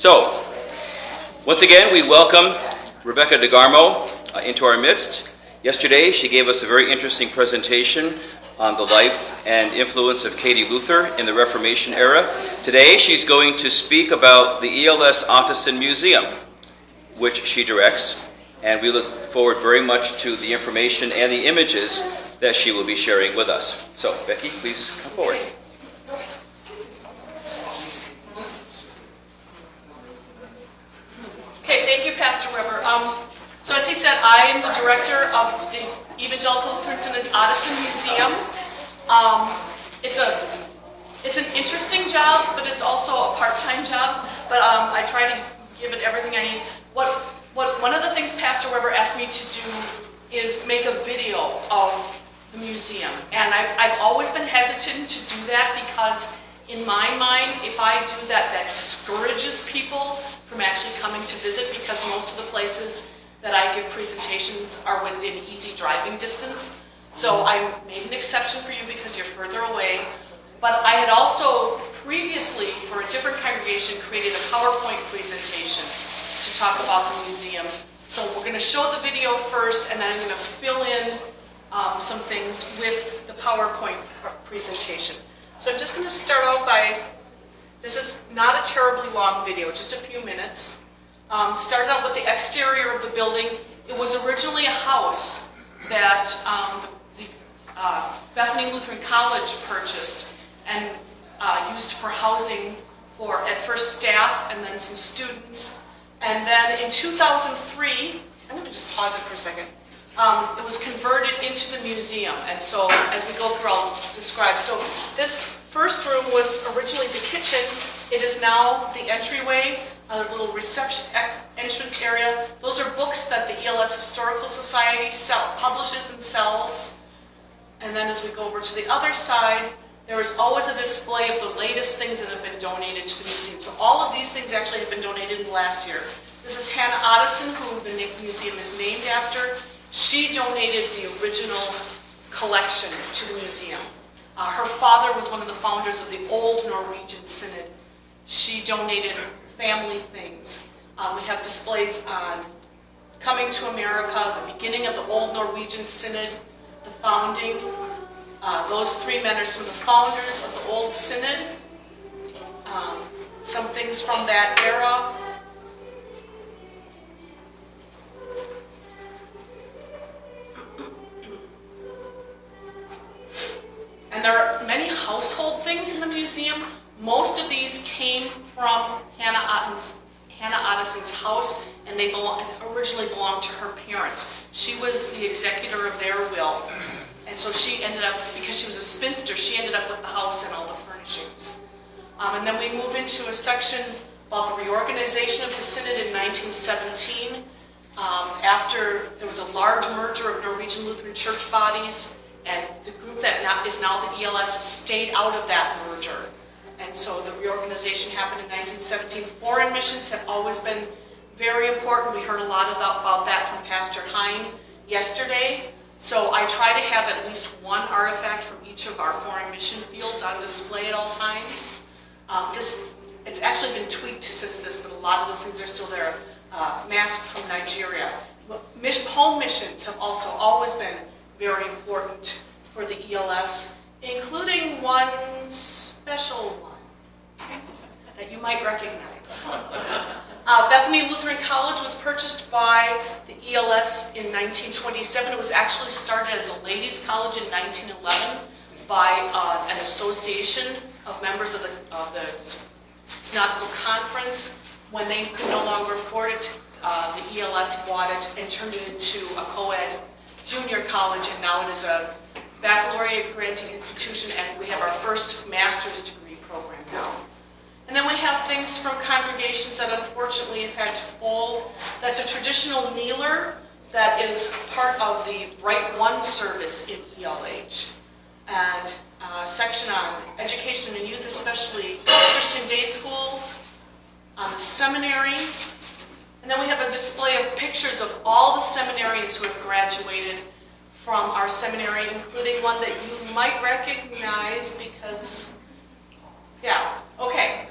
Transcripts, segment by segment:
So, once again, we welcome Rebecca DeGarmeaux into our midst. Yesterday, she gave us a very interesting presentation on the life and influence of Katie Luther in the Reformation era. Today, she's going to speak about the ELS Ottesen Museum, which she directs, and we look forward very much to the information and the images that she will be sharing with us. So, Becky, please come forward. Okay, thank you, Pastor Weber. So as he said, I am the director of the Evangelical Lutheran Synod's Ottesen Museum. It's an interesting job, but it's also a part-time job. But I try to give it everything I need. One of the things Pastor Weber asked me to do is make a video of the museum, and I've always been hesitant to do that because, in my mind, if I do that, that discourages people from actually coming to visit, because most of the places that I give presentations are within easy driving distance. So I made an exception for you because you're further away. But I had also previously, for a different congregation, created a PowerPoint presentation to talk about the museum. So we're going to show the video first, and then I'm going to fill in some things with the PowerPoint presentation. So I'm just going to start out by, this is not a terribly long video, just a few minutes. Started out with the exterior of the building. It was originally a house that the Bethany Lutheran College purchased and used for housing for, at first, staff and then some students. And then in 2003, I'm going to just pause it for a second. It was converted into the museum, and so as we go through, I'll describe. So this first room was originally the kitchen. It is now the entryway, a little reception entrance area. Those are books that the ELS Historical Society publishes and sells. And then as we go over to the other side, there is always a display of the latest things that have been donated to the museum. So all of these things actually have been donated in the last year. This is Hannah Ottesen, who the museum is named after. She donated the original collection to the museum. Her father was one of the founders of the old Norwegian Synod. She donated family things. We have displays on coming to America, the beginning of the old Norwegian Synod, the founding. Those three men are some of the founders of the old Synod. Some things from that era. And there are many household things in the museum. Most of these came from Hannah Ottesen's house, and they originally belonged to her parents. She was the executor of their will, and so she ended up, because she was a spinster, she ended up with the house and all the furnishings. And then we move into a section about the reorganization of the Synod in 1917. After there was a large merger of Norwegian Lutheran church bodies, and the group that is now the ELS stayed out of that merger. And so the reorganization happened in 1917. Foreign missions have always been very important. We heard a lot about that from Pastor Hein yesterday. So I try to have at least one artifact from each of our foreign mission fields on display at all times. It's actually been tweaked since this, but a lot of those things are still there. Mask from Nigeria. Home missions have also always been very important for the ELS, including one special one that you might recognize. Bethany Lutheran College was purchased by the ELS in 1927. It was actually started as a ladies' college in 1911 by an association of members of the Synodical Conference. When they could no longer afford it, the ELS bought it and turned it into a co-ed junior college, and now it is a baccalaureate granting institution, and we have our first master's degree program now. And then we have things from congregations that unfortunately have had to fold. That's a traditional kneeler that is part of the Rite One service in ELH. And a section on education and youth, especially Christian day schools, on the seminary. And then we have a display of pictures of all the seminarians who have graduated from our seminary, including one that you might recognize because, yeah, okay.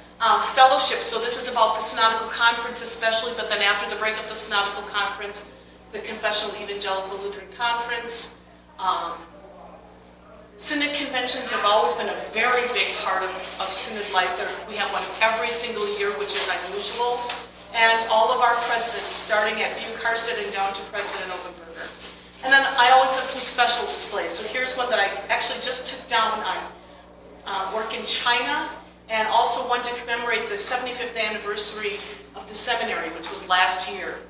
Fellow fellowship. So this is about the Synodical Conference especially, but then after the break of the Synodical Conference, the Confessional Evangelical Lutheran Conference. Synod conventions have always been a very big part of Synod life. We have one every single year, which is unusual. And all of our presidents, starting at Bukarstedt and down to President Obenberger. And then I always have some special displays. So here's one that I actually just took down on work in China, and also one to commemorate the 75th anniversary of the seminary, which was last year.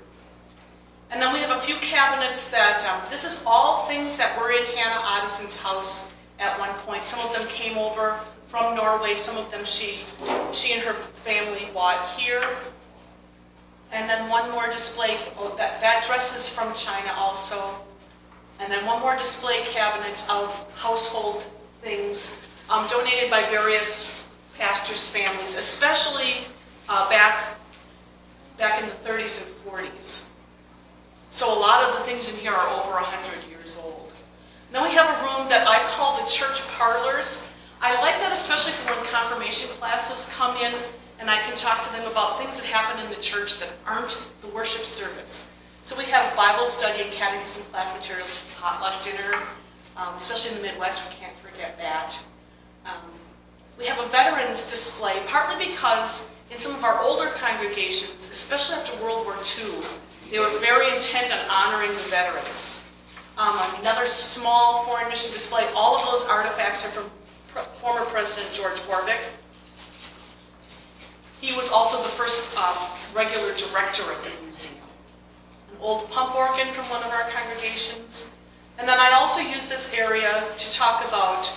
And then we have a few cabinets that, this is all things that were in Hannah Ottesen's house at one point. Some of them came over from Norway, some of them she and her family bought here. And then one more display, that dress is from China also. And then one more display cabinet of household things donated by various pastors' families, especially back in the 30s and 40s. So a lot of the things in here are over 100 years old. Then we have a room that I call the church parlors. I like that especially for when confirmation classes come in and I can talk to them about things that happen in the church that aren't the worship service. So we have Bible study and catechism class materials, potluck dinner, especially in the Midwest, we can't forget that. We have a veterans display, partly because in some of our older congregations, especially after World War II, they were very intent on honoring the veterans. Another small foreign mission display, all of those artifacts are from former President George Warwick. He was also the first regular director of the museum. An old pump organ from one of our congregations. And then I also use this area to talk about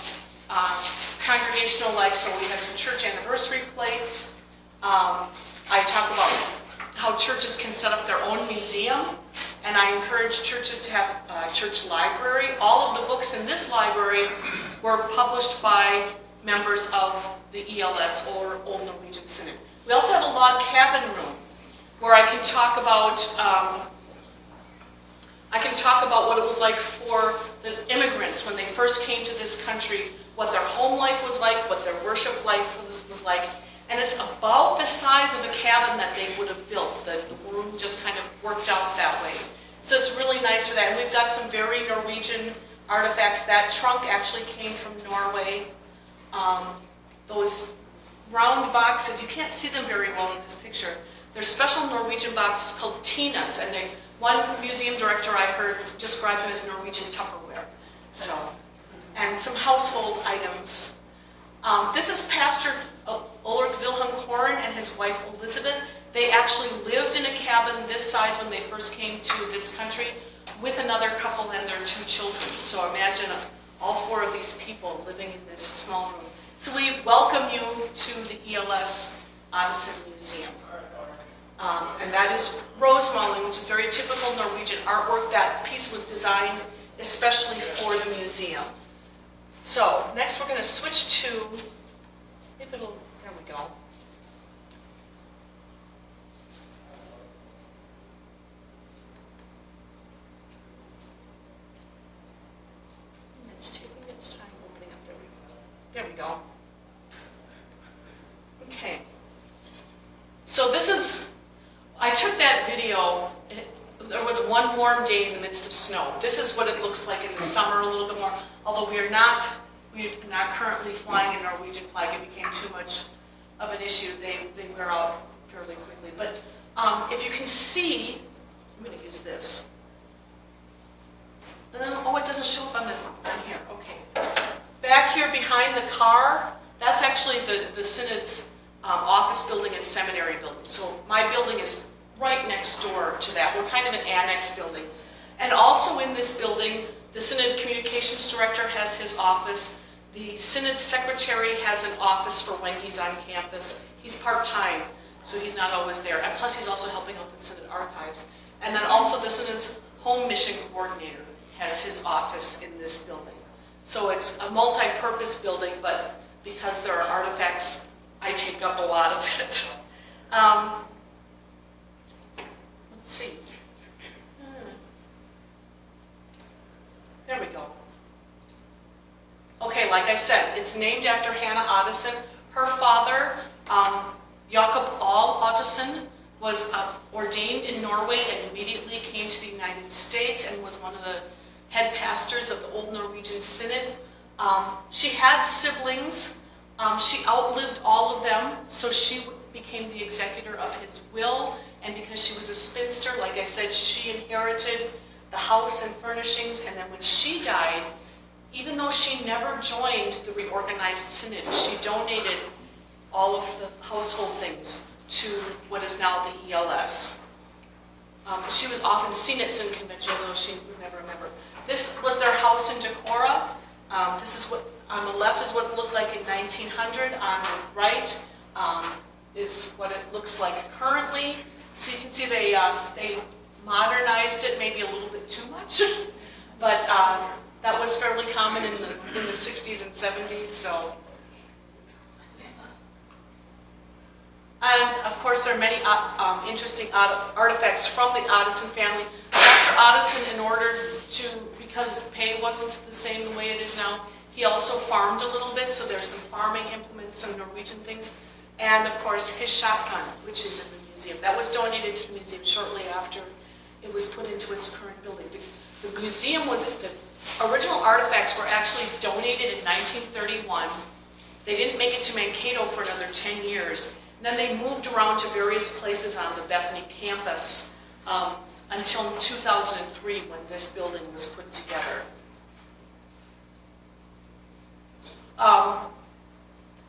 congregational life. So we have some church anniversary plates. I talk about how churches can set up their own museum. And I encourage churches to have a church library. All of the books in this library were published by members of the ELS, or Old Norwegian Synod. We also have a log cabin room where I can talk about what it was like for the immigrants when they first came to this country, what their home life was like, what their worship life was like. And it's about the size of a cabin that they would have built. The room just kind of worked out that way. So it's really nice for that. And we've got some very Norwegian artifacts. That trunk actually came from Norway. Those round boxes, you can't see them very well in this picture. They're special Norwegian boxes called tinas, and one museum director I heard describe them as Norwegian Tupperware. So, and some household items. This is Pastor Ulrich Wilhelm Koren and his wife Elizabeth. They actually lived in a cabin this size when they first came to this country with another couple and their 2 children. So imagine all 4 of these people living in this small room. So we welcome you to the ELS Ottesen Museum. And that is rosemaling, which is very typical Norwegian artwork. That piece was designed especially for the museum. So next we're going to switch to, there we go. It's taking its time opening up. There we go. Okay. So this is, I took that video, there was one warm day in the midst of snow. This is what it looks like in the summer a little bit more, although we are not currently flying a Norwegian flag. It became too much of an issue. They wear out fairly quickly. But if you can see, I'm going to use this. Oh, it doesn't show up on here. Okay. Back here behind the car, that's actually the Synod's office building and seminary building. So my building is right next door to that. We're kind of an annex building. And also in this building, the Synod Communications Director has his office. The Synod Secretary has an office for when he's on campus. He's part-time, so he's not always there. And plus he's also helping out with Synod Archives. And then also the Synod's Home Mission Coordinator has his office in this building. So it's a multi-purpose building, but because there are artifacts, I take up a lot of it. Let's see. There we go. Okay, like I said, it's named after Hannah Ottesen. Her father Jakob Ottesen was ordained in Norway and immediately came to the United States and was one of the head pastors of the Old Norwegian Synod. She had siblings. She outlived all of them, so she became the executor of his will, and because she was a spinster, like I said, she inherited the house and furnishings, and then when she died, even though she never joined the reorganized synod, she donated all of the household things to what is now the ELS. She was often seen at Synod Convention, though she was never a member. This was their house in Decorah. This is what, on the left is what it looked like in 1900. On the right is what it looks like currently. So you can see they modernized it maybe a little bit too much, but that was fairly common in the 60s and 70s. So, and of course there are many interesting artifacts from the Ottesen family. Pastor Ottesen, in order to, because his pay wasn't the same the way it is now, he also farmed a little bit, so there's some farming implements, some Norwegian things, and of course his shotgun, which is in the museum. That was donated to the museum shortly after it was put into its current building. The museum was, the original artifacts were actually donated in 1931. They didn't make it to Mankato for another 10 years. And then they moved around to various places on the Bethany campus until 2003 when this building was put together.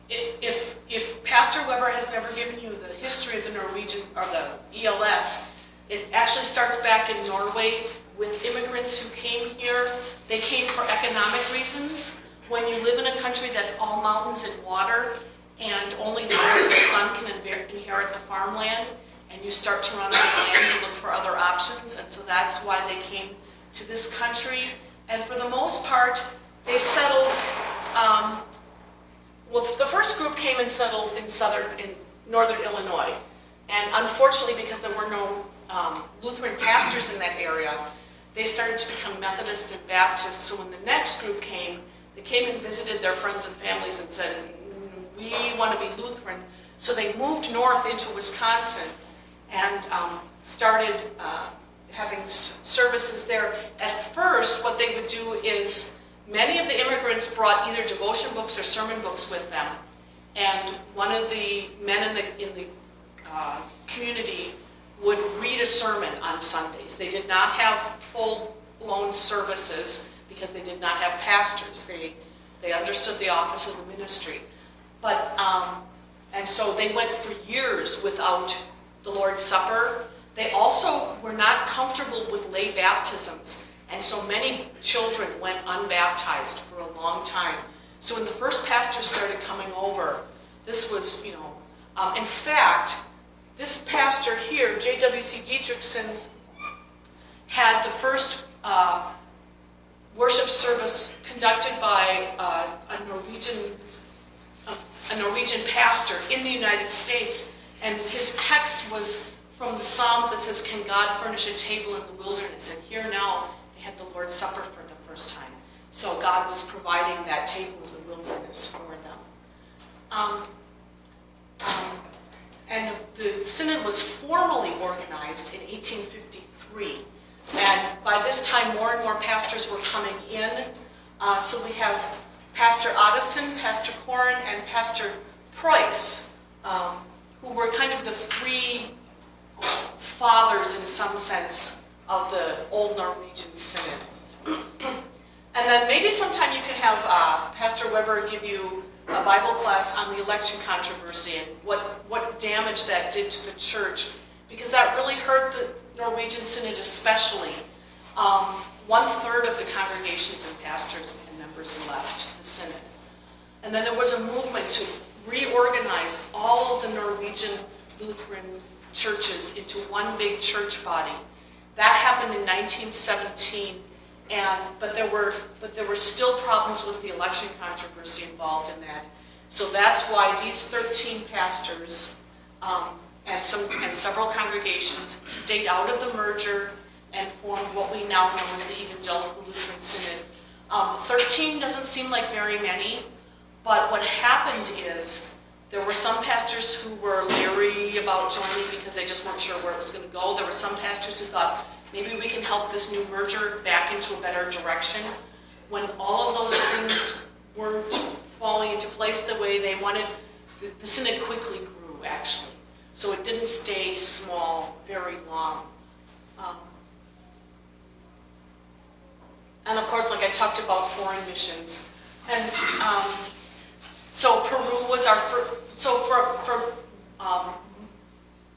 If Pastor Weber has never given you the history of the Norwegian, or the ELS, it actually starts back in Norway with immigrants who came here. They came for economic reasons. When you live in a country that's all mountains and water, and only the oldest son can inherit the farmland, and you start to run out of land, you look for other options, and so that's why they came to this country. And for the most part, they settled, well, the first group came and settled in northern Illinois. And unfortunately, because there were no Lutheran pastors in that area, they started to become Methodist and Baptist. So when the next group came, they came and visited their friends and families and said, we want to be Lutheran. So they moved north into Wisconsin and started having services there. At first, what they would do is, many of the immigrants brought either devotion books or sermon books with them. And one of the men in the community would read a sermon on Sundays. They did not have full-blown services because they did not have pastors. They understood the office of the ministry. But, and so they went for years without the Lord's Supper. They also were not comfortable with lay baptisms. And so many children went unbaptized for a long time. So when the first pastor started coming over, this was, in fact, this pastor here, J.W.C. Dietrichson, had the first worship service conducted by a Norwegian pastor in the United States, and his text was from the Psalms that says, "Can God furnish a table in the wilderness?" And here now they had the Lord's Supper for the first time. So God was providing that table in the wilderness for them. And the synod was formally organized in 1853. And by this time, more and more pastors were coming in. So we have Pastor Ottesen, Pastor Corin, and Pastor Price, who were kind of the three fathers, in some sense, of the Old Norwegian Synod. And then maybe sometime you can have Pastor Weber give you a Bible class on the election controversy and what damage that did to the church, because that really hurt the Norwegian Synod especially. 1/3 of the congregations and pastors and members left the Synod. And then there was a movement to reorganize all of the Norwegian Lutheran churches into one big church body. That happened in 1917, but there were still problems with the election controversy involved in that. So that's why these 13 pastors and several congregations stayed out of the merger and formed what we now know as the Evangelical Lutheran Synod. 13 doesn't seem like very many, but what happened is There were some pastors who were leery about joining because they just weren't sure where it was going to go. There were some pastors who thought, maybe we can help this new merger back into a better direction. When all of those things weren't falling into place the way they wanted, the synod quickly grew, actually. So it didn't stay small very long. And of course, like I talked about, foreign missions. And so Peru was our first, so for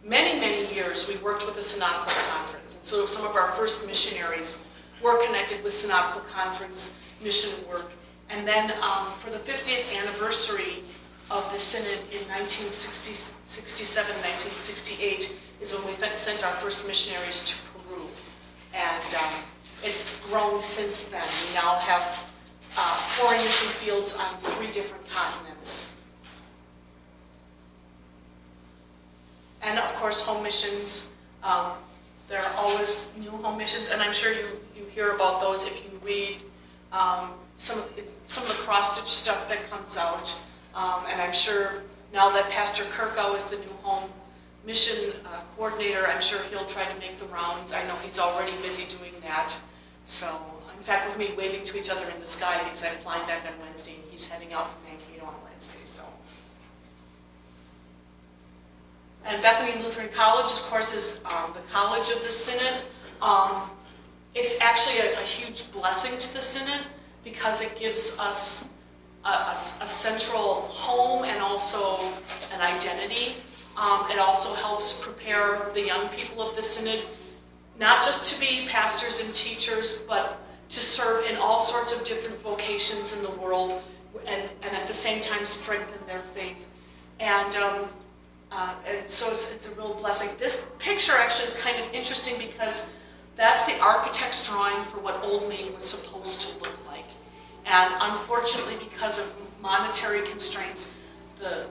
many, many years, we worked with the Synodical Conference. And so some of our first missionaries were connected with Synodical Conference mission work. And then for the 50th anniversary of the Synod in 1967, 1968 is when we sent our first missionaries to Peru. And it's grown since then. We now have foreign mission fields on 3 different continents. And of course, home missions. There are always new home missions, and I'm sure you hear about those if you read some of the cross-stitch stuff that comes out. And I'm sure now that Pastor Kirkow is the new home mission coordinator, I'm sure he'll try to make the rounds. I know he's already busy doing that. So, in fact, we're going to be waving to each other in the sky because I'm flying back on Wednesday and he's heading out from Mankato on Wednesday. So, and Bethany Lutheran College, of course, is the college of the Synod. It's actually a huge blessing to the Synod because it gives us a central home and also an identity. It also helps prepare the young people of the Synod, not just to be pastors and teachers, but to serve in all sorts of different vocations in the world, and at the same time strengthen their faith. And so it's a real blessing. This picture actually is kind of interesting because that's the architect's drawing for what Old Main was supposed to look like. And unfortunately, because of monetary constraints, the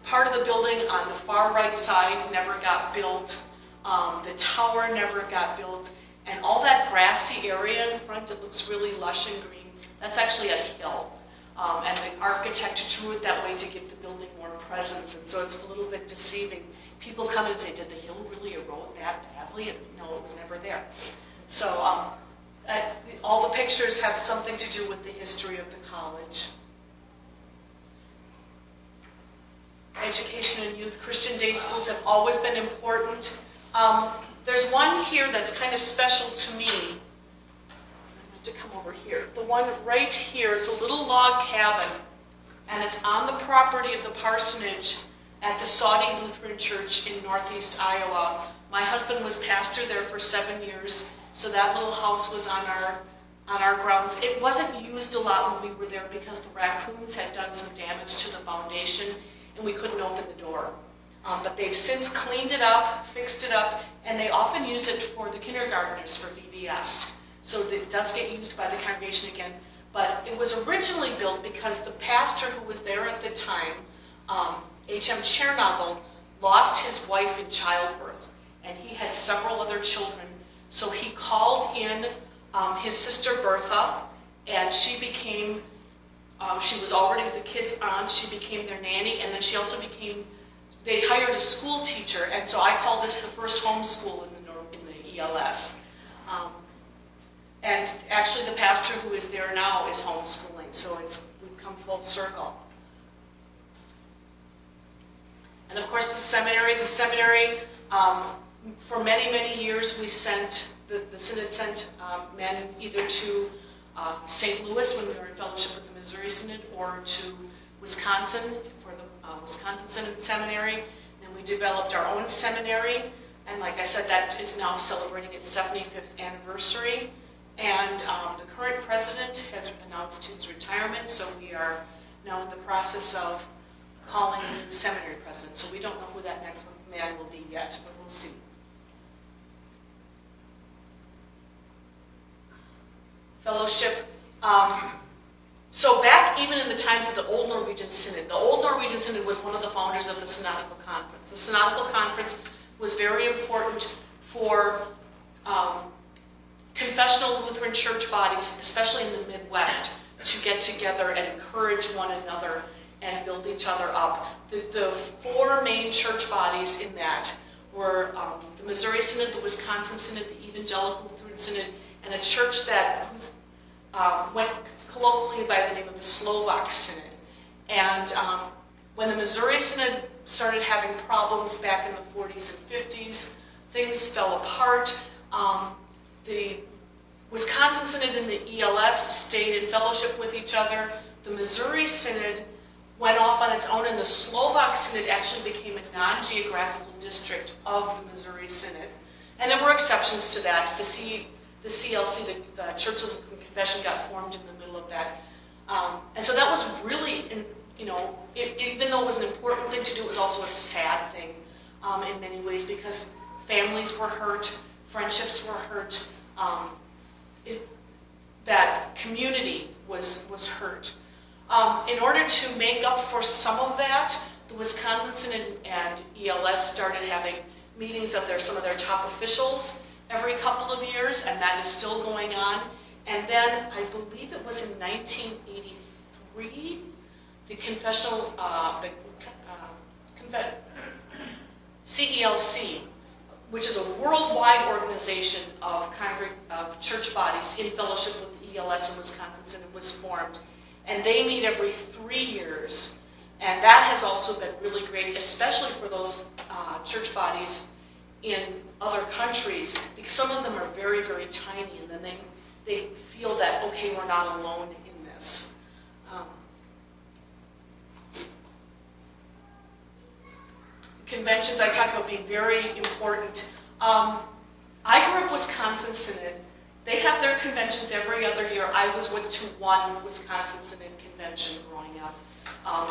part of the building on the far right side never got built. The tower never got built. And all that grassy area in front, it looks really lush and green. That's actually a hill. And the architect drew it that way to give the building more presence. And so it's a little bit deceiving. People come and say, did the hill really erode that badly? And no, it was never there. So all the pictures have something to do with the history of the college. Education and youth, Christian day schools have always been important. There's one here that's kind of special to me. I have to come over here. The one right here, it's a little log cabin, and it's on the property of the parsonage at the Saudi Lutheran Church in northeast Iowa. My husband was pastor there for 7 years, so that little house was on our grounds. It wasn't used a lot when we were there because the raccoons had done some damage to the foundation, and we couldn't open the door. But they've since cleaned it up, fixed it up, and they often use it for the kindergartners for VBS. So it does get used by the congregation again. But it was originally built because the pastor who was there at the time, H.M. Chernobyl, lost his wife in childbirth, and he had several other children. So he called in his sister Bertha, and she became, she was already the kids' aunt, she became their nanny, and then she also became, they hired a school teacher, and so I call this the first homeschool in the ELS. And actually the pastor who is there now is homeschooling, so we've come full circle. And of course the seminary, for many, many years we sent, the Synod sent men either to St. Louis when we were in fellowship with the Missouri Synod, or to Wisconsin for the Wisconsin Synod Seminary. Then we developed our own seminary, and like I said, that is now celebrating its 75th anniversary. And the current president has announced his retirement, so we are now in the process of calling a new seminary president. So we don't know who that next man will be yet, but we'll see. Fellowship. So back even in the times of the Old Norwegian Synod, the Old Norwegian Synod was one of the founders of the Synodical Conference. The Synodical Conference was very important for confessional Lutheran church bodies, especially in the Midwest, to get together and encourage one another and build each other up. The four main church bodies in that were the Missouri Synod, the Wisconsin Synod, the Evangelical Lutheran Synod, and a church that went colloquially by the name of the Slovak Synod. And when the Missouri Synod started having problems back in the 40s and 50s, things fell apart. The Wisconsin Synod and the ELS stayed in fellowship with each other. The Missouri Synod went off on its own, and the Slovak Synod actually became a non-geographical district of the Missouri Synod. And there were exceptions to that. The CLC, the Church of the Lutheran Confession, got formed in the middle of that. And so that was really, even though it was an important thing to do, it was also a sad thing in many ways, because families were hurt, friendships were hurt, that community was hurt. In order to make up for some of that, the Wisconsin Synod and ELS started having meetings of some of their top officials every couple of years, and that is still going on. And then I believe it was in 1983, the confessional, CELC, which is a worldwide organization of church bodies in fellowship with the ELS and Wisconsin Synod, was formed. And they meet every 3 years. And that has also been really great, especially for those church bodies in other countries, because some of them are very, very tiny, and then they feel that, okay, we're not alone in this. Conventions I talk about being very important. I grew up Wisconsin Synod. They have their conventions every other year. I went to one Wisconsin Synod convention growing up.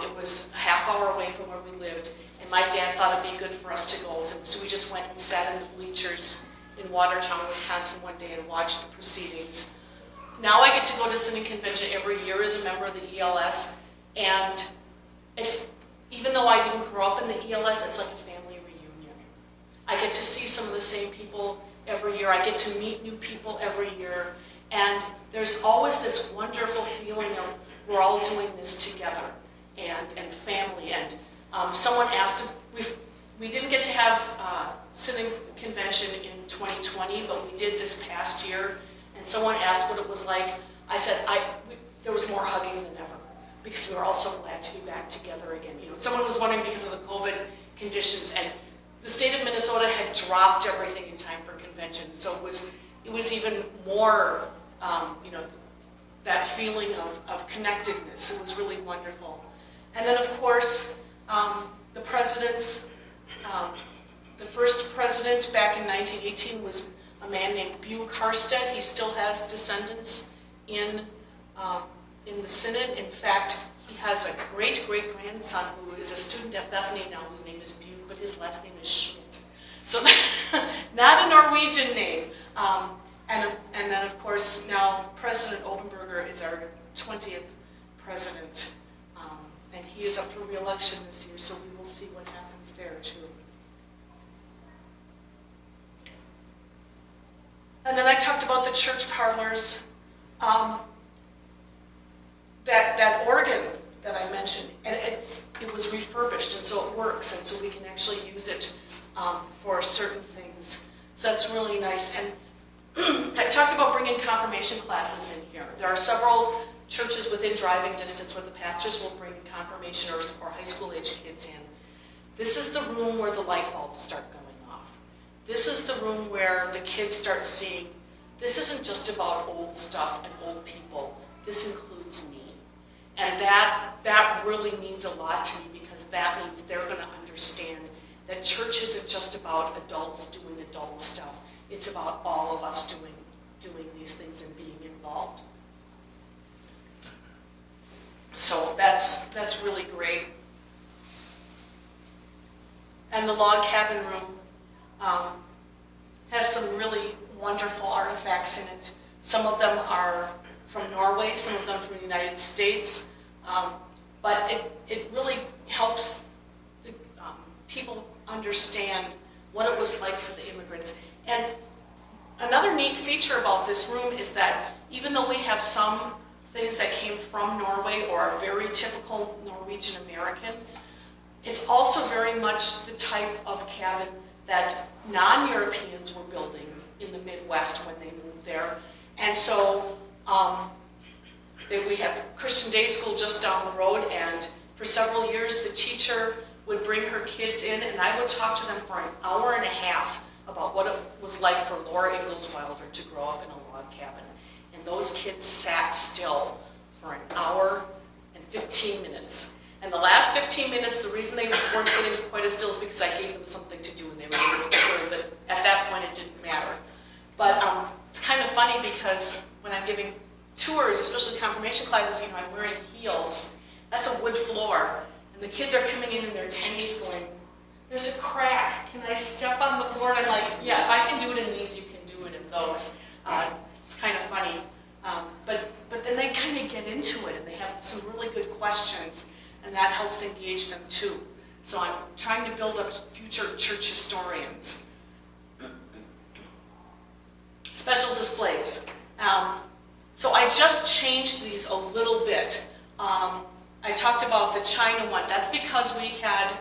It was a half hour away from where we lived, and my dad thought it'd be good for us to go. So we just went and sat in the bleachers in Watertown, Wisconsin one day and watched the proceedings. Now I get to go to Synod Convention every year as a member of the ELS, and even though I didn't grow up in the ELS, it's like a family reunion. I get to see some of the same people every year. I get to meet new people every year. And there's always this wonderful feeling of we're all doing this together and family. And someone asked, we didn't get to have Synod Convention in 2020, but we did this past year. And someone asked what it was like. I said, there was more hugging than ever, because we were all so glad to be back together again. Someone was wondering because of the COVID conditions, and the state of Minnesota had dropped everything in time for convention, so it was even more, that feeling of connectedness. It was really wonderful. And then, of course, the presidents. The first president back in 1918 was a man named Buke Harstead. He still has descendants in the Synod. In fact, he has a great-great-grandson who is a student at Bethany now, whose name is Buke, but his last name is Schmidt. So not a Norwegian name. And then, of course, now President Openberger is our 20th president. And he is up for re-election this year, so we will see what happens there, too. And then I talked about the church parlors. That organ that I mentioned, and it was refurbished, and so it works, and so we can actually use it for certain things. So that's really nice. And I talked about bringing confirmation classes in here. There are several churches within driving distance where the pastors will bring confirmation or high school age kids in. This is the room where the light bulbs start going off. This is the room where the kids start seeing, this isn't just about old stuff and old people. This includes me. And that really means a lot to me, because that means they're going to understand that church isn't just about adults doing adult stuff. It's about all of us doing these things and being involved. So that's really great. And the log cabin room has some really wonderful artifacts in it. Some of them are from Norway, some of them from the United States. But it really helps the people understand what it was like for the immigrants. And another neat feature about this room is that even though we have some things that came from Norway or are very typical Norwegian American. It's also very much the type of cabin that non-Europeans were building in the Midwest when they moved there. And so we have Christian Day School just down the road, and for several years the teacher would bring her kids in, and I would talk to them for an hour and a half about what it was like for Laura Ingalls Wilder to grow up in a log cabin. And those kids sat still for an hour and 15 minutes. And the last 15 minutes, the reason they weren't sitting quite as still is because I gave them something to do and they were a little scared, but at that point it didn't matter. But it's kind of funny because when I'm giving tours, especially confirmation classes, I'm wearing heels. That's a wood floor. And the kids are coming in their tennies going, there's a crack. Can I step on the floor? And I'm like, yeah, if I can do it in these, you can do it in those. It's kind of funny. But then they kind of get into it and they have some really good questions, and that helps engage them too. So I'm trying to build up future church historians. Special displays. So I just changed these a little bit. I talked about the China one. That's because we had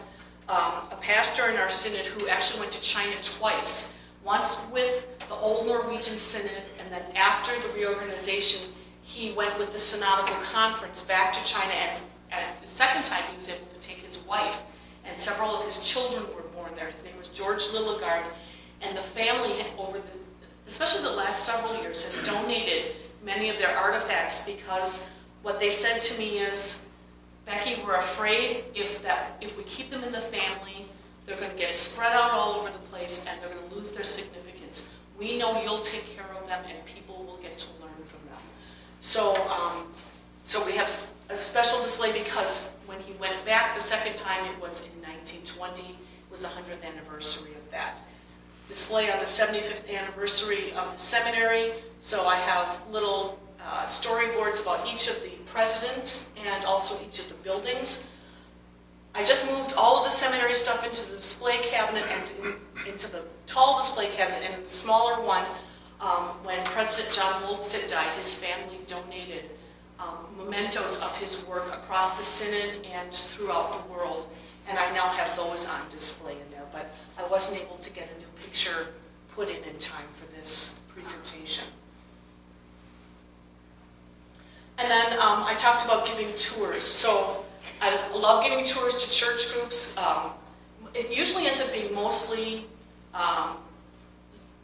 a pastor in our synod who actually went to China twice. Once with the old Norwegian synod, and then after the reorganization, he went with the synodical conference back to China, and at the second time he was able to take his wife, and several of his children were born there. His name was George Lillegard, and the family, especially the last several years, has donated many of their artifacts, because what they said to me is, Becky, we're afraid if we keep them in the family, they're going to get spread out all over the place and they're going to lose their significance. We know you'll take care of them and people will get to learn from them. So we have a special display because when he went back the second time, it was in 1920. It was the 100th anniversary of that. Display on the 75th anniversary of the seminary. So I have little storyboards about each of the presidents and also each of the buildings. I just moved all of the seminary stuff into the display cabinet and into the tall display cabinet, and in the smaller one, when President John Woldstead died, his family donated mementos of his work across the synod and throughout the world, and I now have those on display in there, but I wasn't able to get a new picture put in time for this presentation. And then I talked about giving tours. So I love giving tours to church groups. It usually ends up being mostly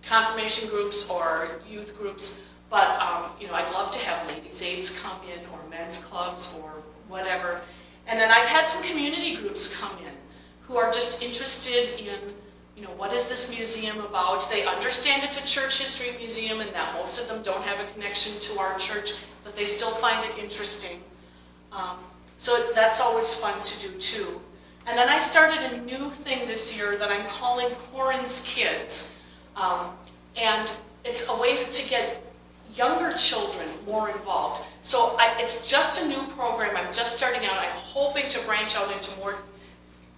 confirmation groups or youth groups, but I'd love to have ladies' aids come in or men's clubs or whatever. And then I've had some community groups come in who are just interested in, what is this museum about? They understand it's a church history museum and that most of them don't have a connection to our church, but they still find it interesting. So that's always fun to do too. And then I started a new thing this year that I'm calling Corinths Kids. And it's a way to get younger children more involved. So it's just a new program. I'm just starting out. I'm hoping to branch out into more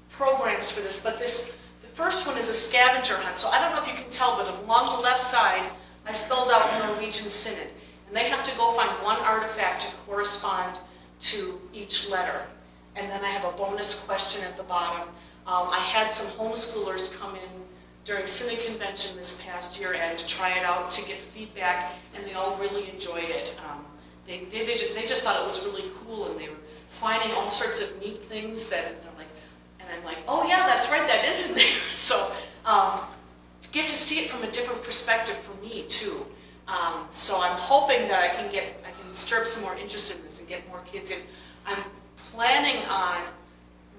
programs for this. But the first one is a scavenger hunt. So I don't know if you can tell, but along the left side, I spelled out Norwegian Synod. And they have to go find one artifact to correspond to each letter. And then I have a bonus question at the bottom. I had some homeschoolers come in during Synod Convention this past year and try it out to get feedback, and they all really enjoyed it. They just thought it was really cool, and they were finding all sorts of neat things that I'm like, oh yeah, that's right, that is in there. So to get to see it from a different perspective for me too. So I'm hoping that I can stir up some more interest in this and get more kids in. I'm planning on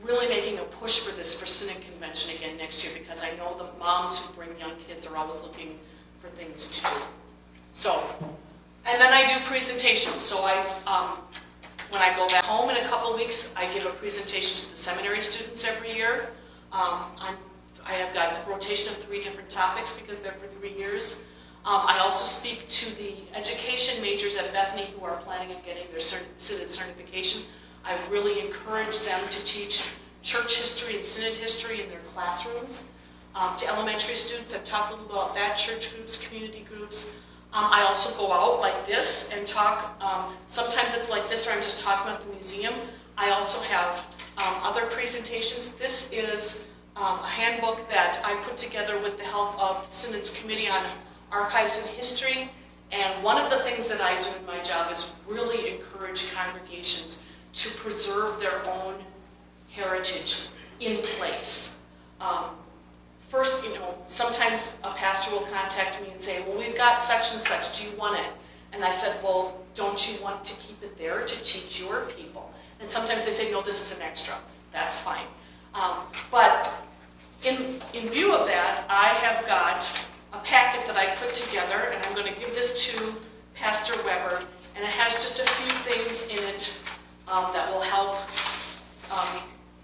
really making a push for this for Synod Convention again next year, because I know the moms who bring young kids are always looking for things to do. So, and then I do presentations. So when I go back home in a couple weeks, I give a presentation to the seminary students every year. I have got a rotation of 3 different topics because they're for 3 years. I also speak to the education majors at Bethany who are planning on getting their synod certification. I really encourage them to teach church history and synod history in their classrooms. To elementary students, I've talked a little about that, church groups, community groups. I also go out like this and talk. Sometimes it's like this, or I'm just talking about the museum. I also have other presentations. This is a handbook that I put together with the help of the Synod's Committee on Archives and History. And one of the things that I do in my job is really encourage congregations to preserve their own heritage in place. First, sometimes a pastor will contact me and say, well, we've got such and such, do you want it? And I said, well, don't you want to keep it there to teach your people? And sometimes they say, no, this is an extra. That's fine. But in view of that, I have got a packet that I put together, and I'm going to give this to Pastor Weber, and it has just a few things in it that will help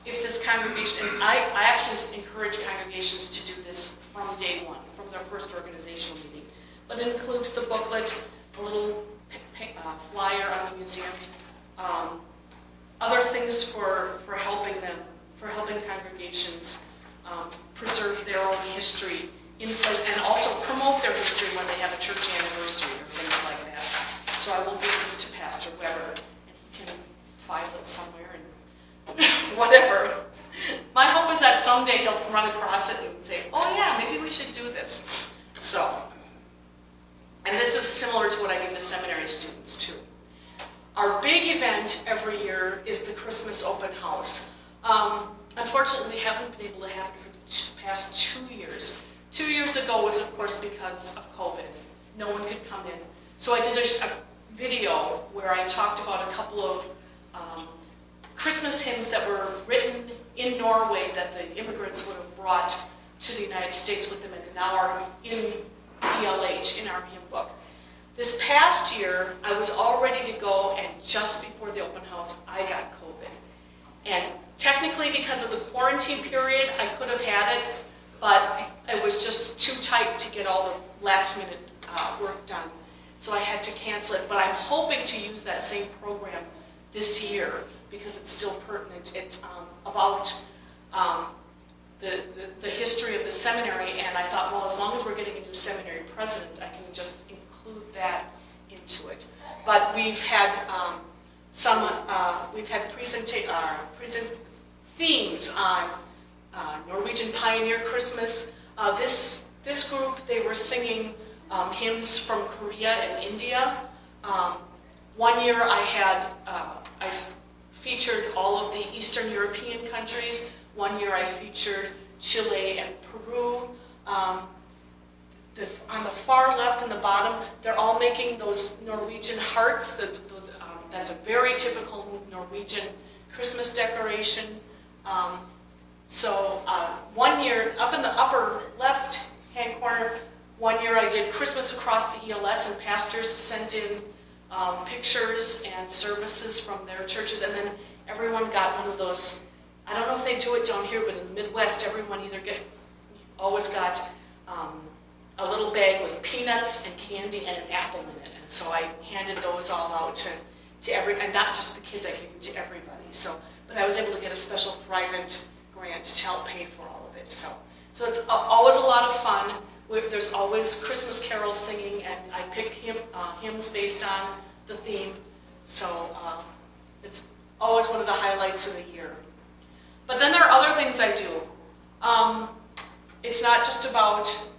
if this congregation, and I actually encourage congregations to do this from day one, from their first organizational meeting. But it includes the booklet, a little flyer on the museum, other things for helping them, for helping congregations preserve their own history in place, and also promote their history when they have a church anniversary or things like that. So I will give this to Pastor Weber, and he can file it somewhere and whatever. My hope is that someday he'll run across it and say, oh yeah, maybe we should do this. So, and this is similar to what I give the seminary students too. Our big event every year is the Christmas open house. Unfortunately, we haven't been able to have it for the past 2 years. 2 years ago was, of course, because of COVID. No one could come in. So I did a video where I talked about a couple of Christmas hymns that were written in Norway that the immigrants would have brought to the United States with them and now are in ELH, in our hymn book. This past year, I was all ready to go, and just before the open house, I got COVID. And technically, because of the quarantine period, I could have had it, but it was just too tight to get all the last-minute work done. So I had to cancel it, but I'm hoping to use that same program this year because it's still pertinent. It's about the history of the seminary, and I thought, well, as long as we're getting a new seminary president, I can just include that into it. But we've had present themes on Norwegian Pioneer Christmas. This group, they were singing hymns from Korea and India. One year I featured all of the Eastern European countries. One year I featured Chile and Peru. On the far left and the bottom, they're all making those Norwegian hearts. That's a very typical Norwegian Christmas decoration. One year, up in the upper left-hand corner, one year I did Christmas across the ELS, and pastors sent in pictures and services from their churches, and then everyone got one of those. I don't know if they do it down here, but in the Midwest, everyone always got a little bag with peanuts and candy and an apple in it. And so I handed those all out to and not just the kids, I gave them to everybody. But I was able to get a special Thrivent grant to help pay for all of it. So it's always a lot of fun. There's always Christmas carols singing, and I pick hymns based on the theme. So it's always one of the highlights of the year. But then there are other things I do. It's not just about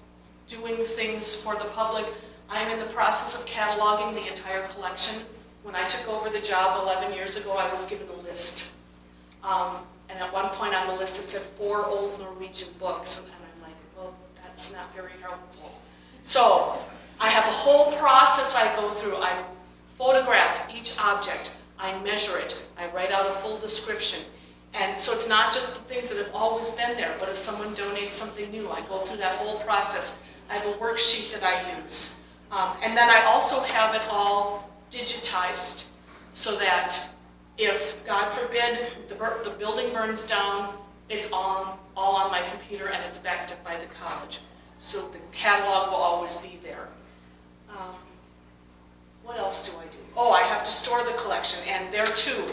doing things for the public. I'm in the process of cataloging the entire collection. When I took over the job 11 years ago, I was given a list. And at one point on the list it said 4 old Norwegian books. And I'm like, well, that's not very helpful. So I have a whole process I go through. I photograph each object. I measure it. I write out a full description. And so it's not just the things that have always been there, but if someone donates something new, I go through that whole process. I have a worksheet that I use. And then I also have it all digitized so that if, God forbid, the building burns down, it's all on my computer and it's backed up by the college. So the catalog will always be there. What else do I do? Oh, I have to store the collection, and there too.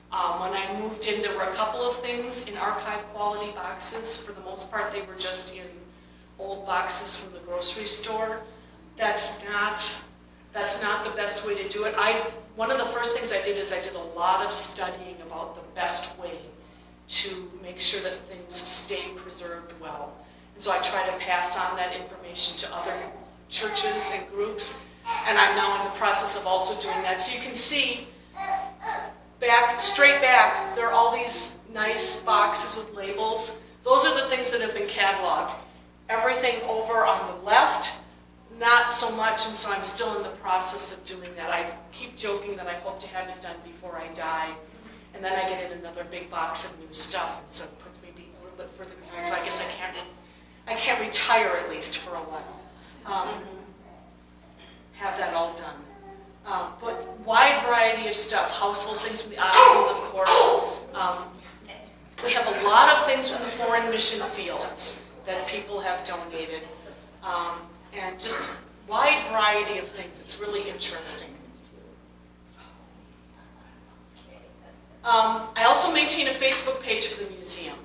When I moved in, there were a couple of things in archive quality boxes. For the most part, they were just in old boxes from the grocery store. that's not the best way to do it. One of the first things I did is I did a lot of studying about the best way to make sure that things stay preserved well. And so I try to pass on that information to other churches and groups, and I'm now in the process of also doing that. So you can see straight back, there are all these nice boxes with labels. Those are the things that have been cataloged. Everything over on the left, not so much, and so I'm still in the process of doing that. I keep joking that I hope to have it done before I die, and then I get in another big box of new stuff, and so it puts me a little bit further behind. So I guess I can't retire at least for a while. Have that all done. But wide variety of stuff, household things from the Ottesens, of course. We have a lot of things from the foreign mission fields that people have donated. And just wide variety of things. It's really interesting. I also maintain a Facebook page for the museum.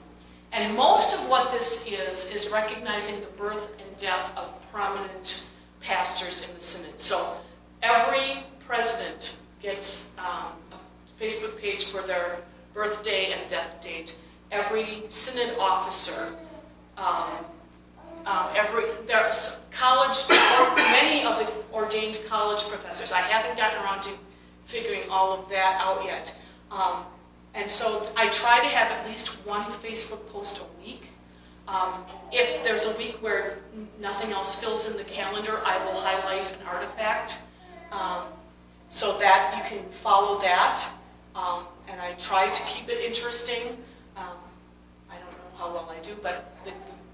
And most of what this is recognizing the birth and death of prominent pastors in the synod. So every president gets a Facebook page for their birthday and death date. Every synod officer, there's college, many of the ordained college professors. I haven't gotten around to figuring all of that out yet. And so I try to have at least one Facebook post a week. If there's a week where nothing else fills in the calendar, I will highlight an artifact so that you can follow that. And I try to keep it interesting. I don't know how well I do, but the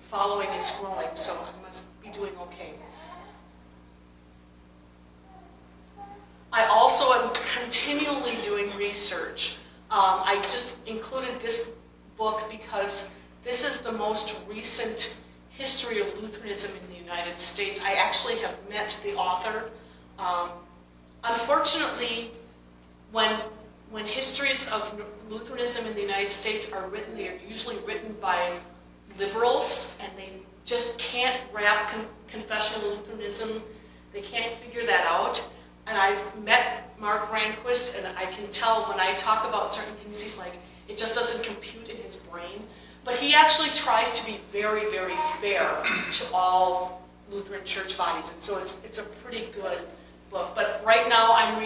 following is growing, so I must be doing okay. I also am continually doing research. I just included this book because this is the most recent history of Lutheranism in the United States. I actually have met the author. Unfortunately, when histories of Lutheranism in the United States are written, they are usually written by liberals, and they just can't wrap confessional Lutheranism. They can't figure that out. And I've met Mark Rehnquist, and I can tell when I talk about certain things, he's like, it just doesn't compute in his brain. But he actually tries to be very, very fair to all Lutheran church bodies, and so it's a pretty good book. But right now I'm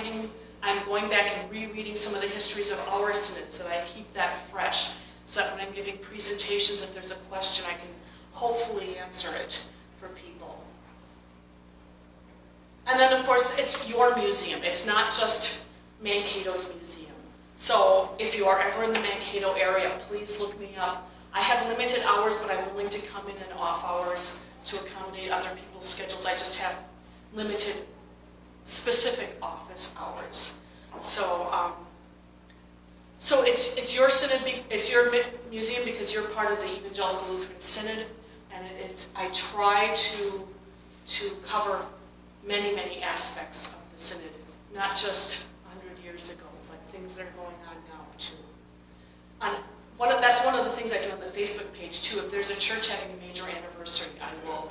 going back and rereading some of the histories of our synod so that I keep that fresh, so that when I'm giving presentations, if there's a question, I can hopefully answer it for people. And then, of course, it's your museum. It's not just Mankato's museum. So if you are ever in the Mankato area, please look me up. I have limited hours, but I'm willing to come in off hours to accommodate other people's schedules. I just have limited specific office hours. So it's your synod, it's your museum because you're part of the Evangelical Lutheran Synod, and I try to cover many, many aspects of the synod, not just 100 years ago, but things that are going on now too. That's one of the things I do on the Facebook page too. If there's a church having a major anniversary, I will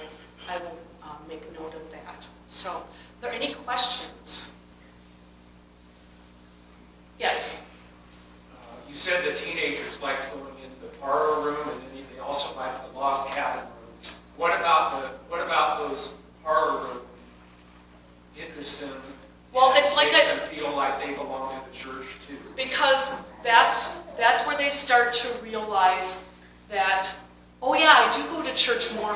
make note of that. So, are there any questions? Yes. You said that teenagers like going into the parlor room, and then they also like the log cabin room. What about those parlor room interest them? Well, it's like makes them feel like they belong to the church too. Because that's where they start to realize that, oh yeah, I do go to church more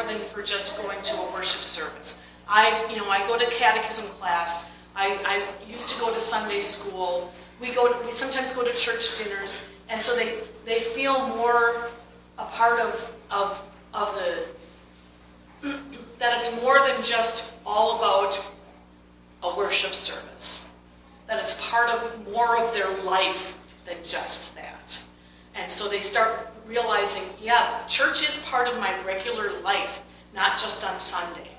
than for just going to a worship service. I go to catechism class. I used to go to Sunday school. We sometimes go to church dinners, and so they feel more a part of the that it's more than just all about a worship service. That it's part of more of their life than just that. And so they start realizing, yeah, church is part of my regular life, not just on Sunday.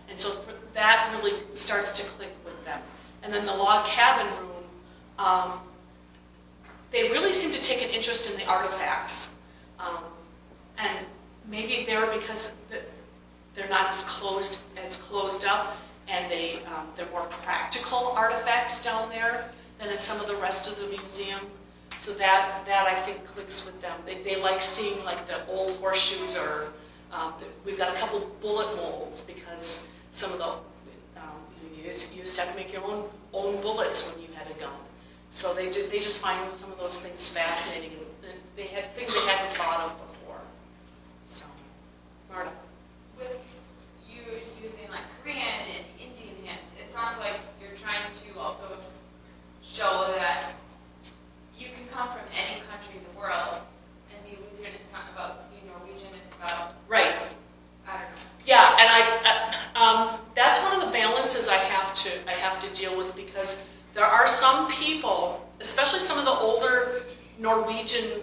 And so that really starts to click with them. And then the log cabin room, they really seem to take an interest in the artifacts. And maybe they're because they're not as closed up, and they're more practical artifacts down there than in some of the rest of the museum. So that I think clicks with them. They like seeing like the old horseshoes, or we've got a couple bullet molds, because some of the you used to have to make your own bullets when you had a gun. So they just find some of those things fascinating, and they had things they hadn't thought of before. So, Marta. With you using like Korean and Indian hymns, it sounds like you're trying to also show that you can come from any country in the world and be Lutheran. It's not about being Norwegian, it's about, Right. I don't know. Yeah, and that's one of the balances I have to deal with, because there are some people, especially some of the older Norwegian,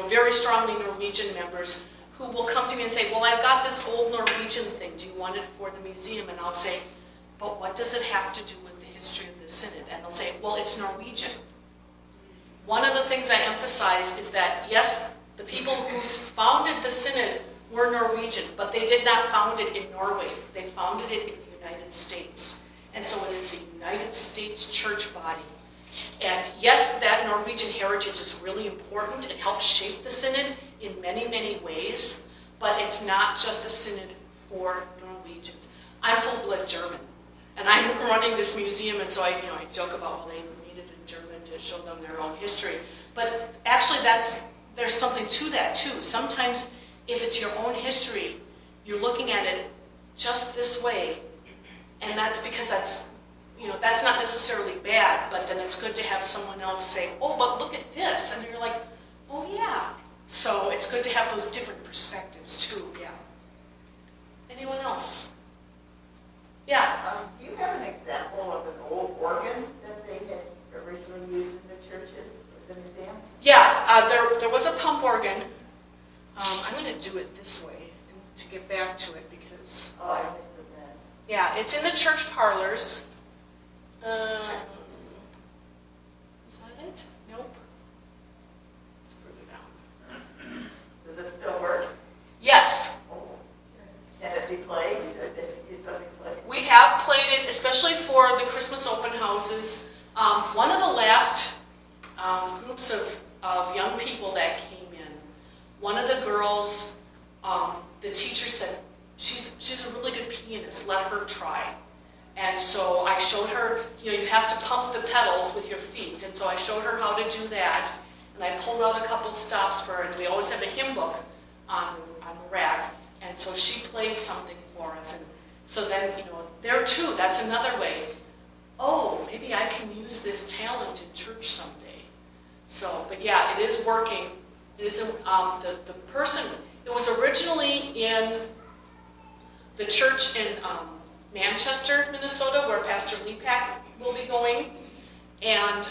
very strongly Norwegian members, who will come to me and say, well, I've got this old Norwegian thing, do you want it for the museum? And I'll say, but what does it have to do with the history of the synod? And they'll say, well, it's Norwegian. One of the things I emphasize is that, yes, the people who founded the synod were Norwegian, but they did not found it in Norway. They founded it in the United States. And so it is a United States church body. And yes, that Norwegian heritage is really important. It helps shape the synod in many, many ways, but it's not just a synod for Norwegians. I'm full-blood German, and I'm running this museum, and so I joke about, well, they read it in German to show them their own history. But actually, there's something to that too. Sometimes, if it's your own history, you're looking at it just this way, and that's because that's not necessarily bad, but then it's good to have someone else say, oh, but look at this, and you're like, oh yeah. So it's good to have those different perspectives too, yeah. Anyone else? Yeah. Do you have an example of an old organ that they had originally used in the churches, the museum? Yeah, there was a pump organ. I'm going to do it this way to get back to it, because Oh, I missed it then. yeah, it's in the church parlors. Is that it? Nope. It's further down. Does it still work? Yes, Oh. Can it be played? Did you use something played? we have played it, especially for the Christmas open houses. One of the last groups of young people that came in, one of the girls, the teacher said, she's a really good pianist, let her try. And so I showed her, you have to pump the pedals with your feet. And so I showed her how to do that. And I pulled out a couple stops for her. And we always have a hymn book on the rack. And so she played something for us. And so then, there too, that's another way. Oh, maybe I can use this talent in church someday. So, but yeah, it is working. It is the person, it was originally in the church in Manchester, Minnesota, where Pastor Lepak will be going. And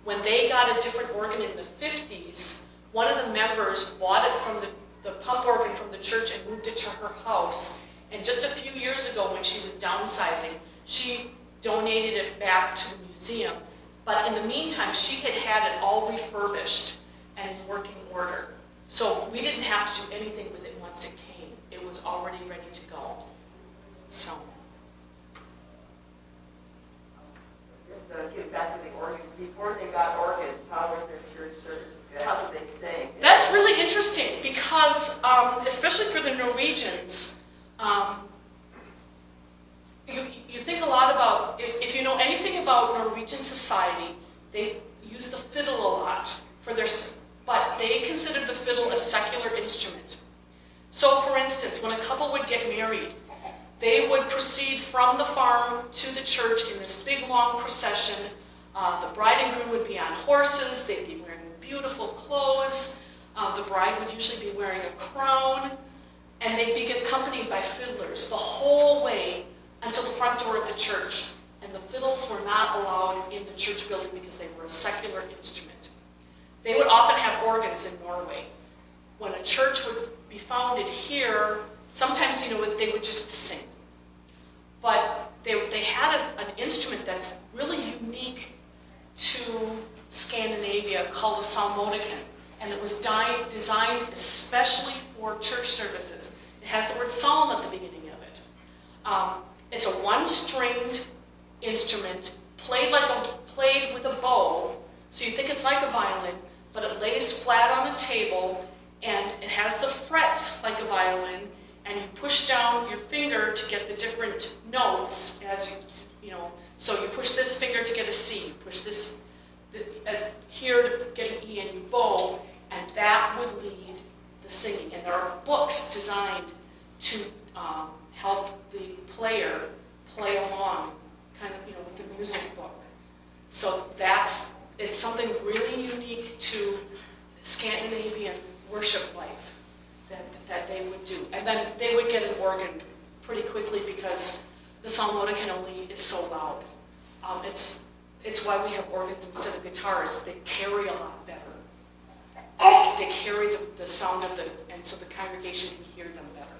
when they got a different organ in the 50s, one of the members bought it from the pump organ from the church and moved it to her house. And just a few years ago, when she was downsizing, she donated it back to the museum. But in the meantime, she had it all refurbished and in working order. So we didn't have to do anything with it once it came. It was already ready to go. So. Just to get back to the organ, before they got organs, how were their church services? How did they sing? That's really interesting, because especially for the Norwegians, you think a lot about, if you know anything about Norwegian society, they use the fiddle a lot but they considered the fiddle a secular instrument. So for instance, when a couple would get married, they would proceed from the farm to the church in this big long procession. The bride and groom would be on horses, they'd be wearing beautiful clothes, the bride would usually be wearing a crown, and they'd be accompanied by fiddlers the whole way until the front door of the church. And the fiddles were not allowed in the church building because they were a secular instrument. They would often have organs in Norway. When a church would be founded here, sometimes they would just sing. But they had an instrument that's really unique to Scandinavia called the psalmodican, and it was designed especially for church services. It has the word psalm at the beginning of It's a one-stringed instrument, played with a bow, so you think it's like a violin, but it lays flat on a table, and it has the frets like a violin, and you push down your finger to get the different notes as you know. So you push this finger to get a C, you push this here to get an E, and you bow, and that would lead the singing. And there are books designed to help the player play along, kind of, with the music book. So it's something really unique to Scandinavian worship life that they would do. And then they would get an organ pretty quickly because the psalmodican only is so loud. It's why we have organs instead of guitars. They carry a lot better. They carry the sound of and so the congregation can hear them better.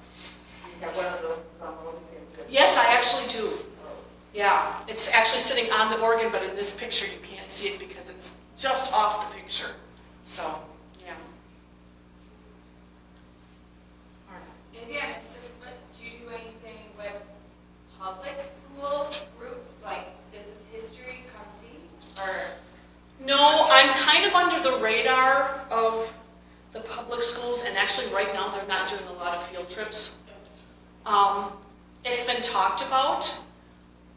You have one of those psalmodians? Yes, I actually do. Yeah, it's actually sitting on the organ, but in this picture you can't see it because it's just off the picture. So, yeah. All right. Maybe I missed this, but do you do anything with public school groups, like This is History, come see? Or No, I'm kind of under the radar of the public schools, and actually right now they're not doing a lot of field trips. It's been talked about,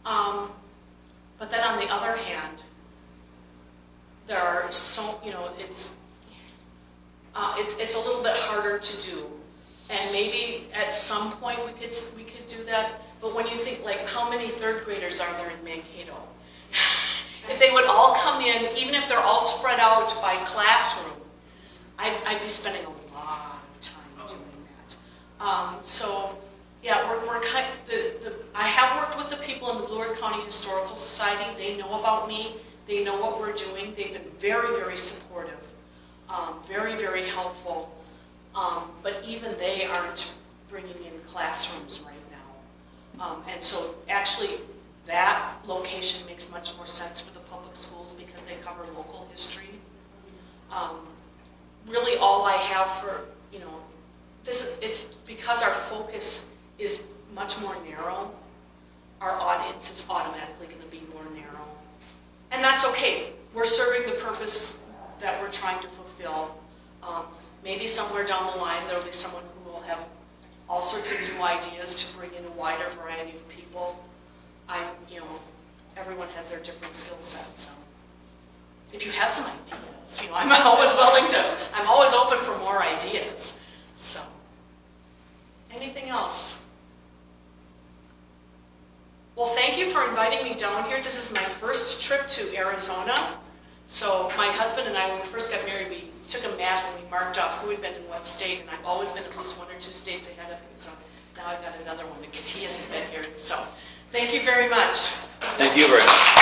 but then on the other hand, there are so, it's a little bit harder to do, and maybe at some point we could do that. But when you think, like, how many third graders are there in Mankato? If they would all come in, even if they're all spread out by classroom, I'd be spending a lot of time doing that. So, yeah, we're kind of, I have worked with the people in the Blue Earth County Historical Society. They know about me. They know what we're doing. They've been very, very supportive, very, very helpful. But even they aren't bringing in classrooms right now. And so actually that location makes much more sense for the public schools because they cover local history. Really all I have for, it's because our focus is much more narrow, our audience is automatically going to be more narrow. And that's okay. We're serving the purpose that we're trying to fulfill. Maybe somewhere down the line there will be someone who will have all sorts of new ideas to bring in a wider variety of people. Everyone has their different skill sets. So if you have some ideas, I'm always I'm always open for more ideas. So, anything else? Well, thank you for inviting me down here. This is my first trip to Arizona. So my husband and I, when we first got married, we took a map and we marked off who had been in what state, and I've always been at least 1 or 2 states ahead of him. So now I've got another one because he hasn't been here. So thank you very much. Thank you very much.